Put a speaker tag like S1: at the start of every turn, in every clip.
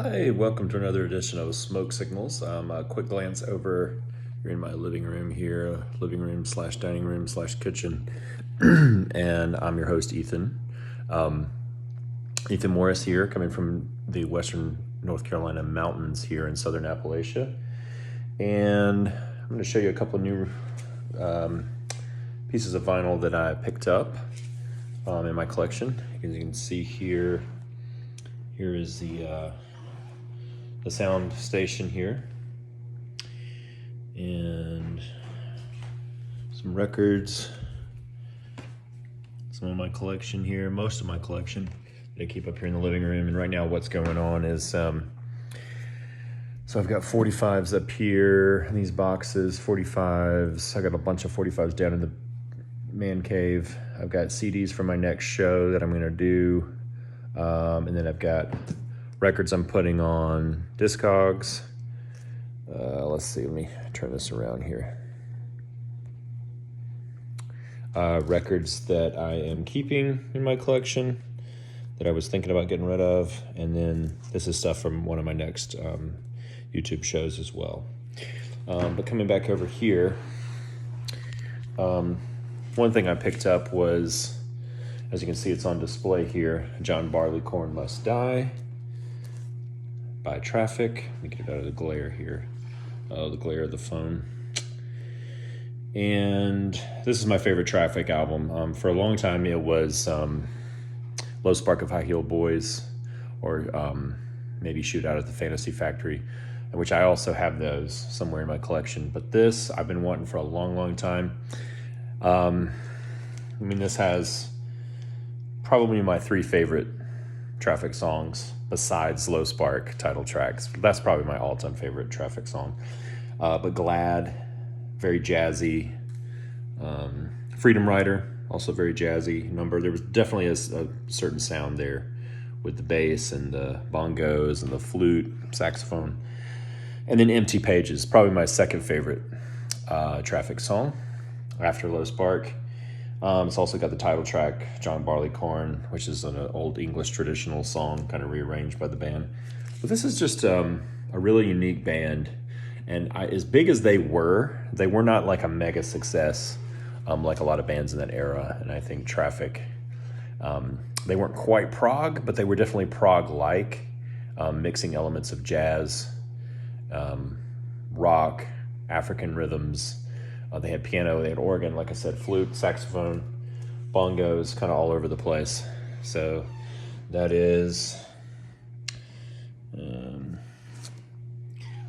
S1: Hi, welcome to another edition of Smoke Signals. A quick glance over. You're in my living room here, living room slash dining room slash kitchen, and I'm your host, Ethan. Ethan Morris here, coming from the Western North Carolina mountains here in Southern Appalachia. And I'm going to show you a couple of new pieces of vinyl that I picked up in my collection. As you can see here, here is the sound station here, and some records, some of my collection here, most of my collection that I keep up here in the living room. And right now what's going on is so I've got 45s up here in these boxes, 45s. I got a bunch of 45s down in the man cave. I've got CDs for my next show that I'm going to do, and then I've got records I'm putting on Discogs. Let's see, let me turn this around here. Records that I am keeping in my collection that I was thinking about getting rid of. And then this is stuff from one of my next YouTube shows as well. But coming back over here, one thing I picked up was, as you can see, it's on display here, John Barleycorn Must Die by Traffic. Let me get it out of the glare here. The glare of the phone. And this is my favorite Traffic album. For a long time it was Low Spark of High Heel Boys, or maybe Shoot Out at the Fantasy Factory, which I also have those somewhere in my collection. But this I've been wanting for a long time. I mean, this has probably my 3 favorite Traffic songs besides Low Spark title tracks. That's probably my all-time favorite Traffic song. But Glad, very jazzy. Freedom Rider, also very jazzy number. There was definitely a certain sound there with the bass and the bongos and the flute, saxophone. And then Empty Pages, probably my second favorite Traffic song after Low Spark. It's also got the title track, John Barleycorn, which is an old English traditional song, kind of rearranged by the band. But this is just a really unique band. And as big as they were not like a mega success like a lot of bands in that era. And I think Traffic, they weren't quite prog, but they were definitely prog-like, mixing elements of jazz, rock, African rhythms. They had piano, they had organ, like I said, flute, saxophone, bongos, kind of all over the place. So that is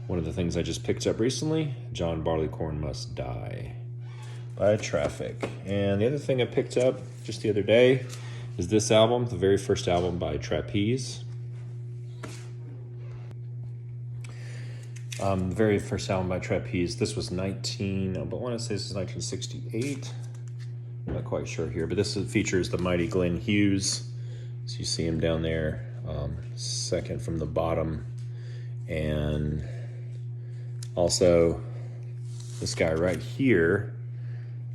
S1: one of the things I just picked up recently, John Barleycorn Must Die by Traffic. And the other thing I picked up just the other day is this album, the very first album by Trapeze. The very first album by Trapeze. This was I want to say this is 1968. I'm not quite sure here, but this features the mighty Glenn Hughes. So you see him down there, second from the bottom. And also this guy right here,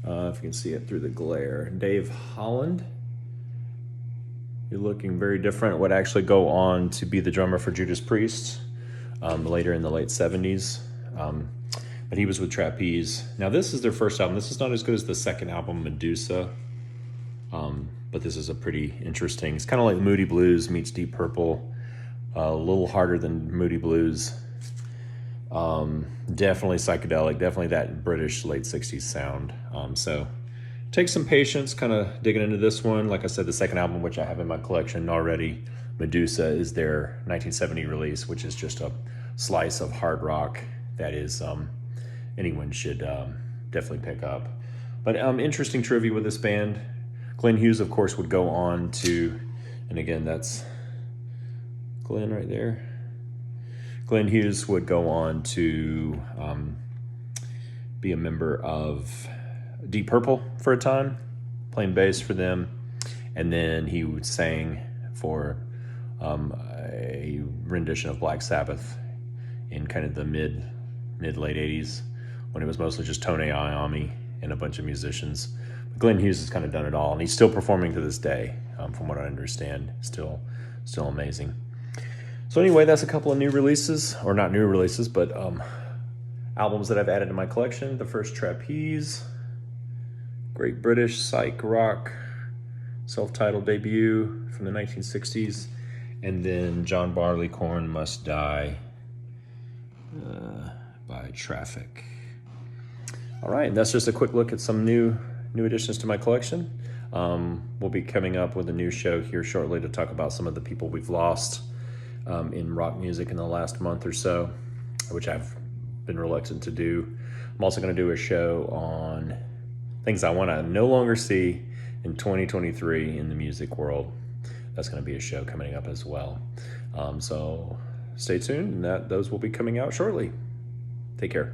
S1: if you can see it through the glare, Dave Holland. You're looking very different. Would actually go on to be the drummer for Judas Priest later in the late 70s. But he was with Trapeze. Now this is their first album. This is not as good as the second album, Medusa. But this is a pretty interesting, it's kind of like Moody Blues meets Deep Purple. A little harder than Moody Blues. Definitely psychedelic, definitely that British late 60s sound. So take some patience kind of digging into this one. Like I said, the second album, which I have in my collection already, Medusa, is their 1970 release, which is just a slice of hard rock that is anyone should definitely pick up. But interesting trivia with this band. Glenn Hughes, of course, would go on to, and again, that's Glenn right there. Glenn Hughes would go on to be a member of Deep Purple for a time, playing bass for them. And then he would sang for a rendition of Black Sabbath in kind of the mid-late 80s, when it was mostly just Tony Iommi and a bunch of musicians. But Glenn Hughes has kind of done it all, and he's still performing to this day, from what I understand. Still amazing. So So anyway, that's a couple of new releases, or not new releases, but albums that I've added to my collection. The first, Trapeze, great British psych rock self-titled debut from the 1960s, and then John Barleycorn, Must Die by Traffic. All right, that's just a quick look at some new additions to my collection. We'll be coming up with a new show here shortly to talk about some of the people we've lost in rock music in the last month or so, which I've been reluctant to do. I'm also going to do a show on things I want to no longer see in 2023 in the music world. That's going to be a show coming up as well. So stay tuned, and those will be coming out shortly. Take care.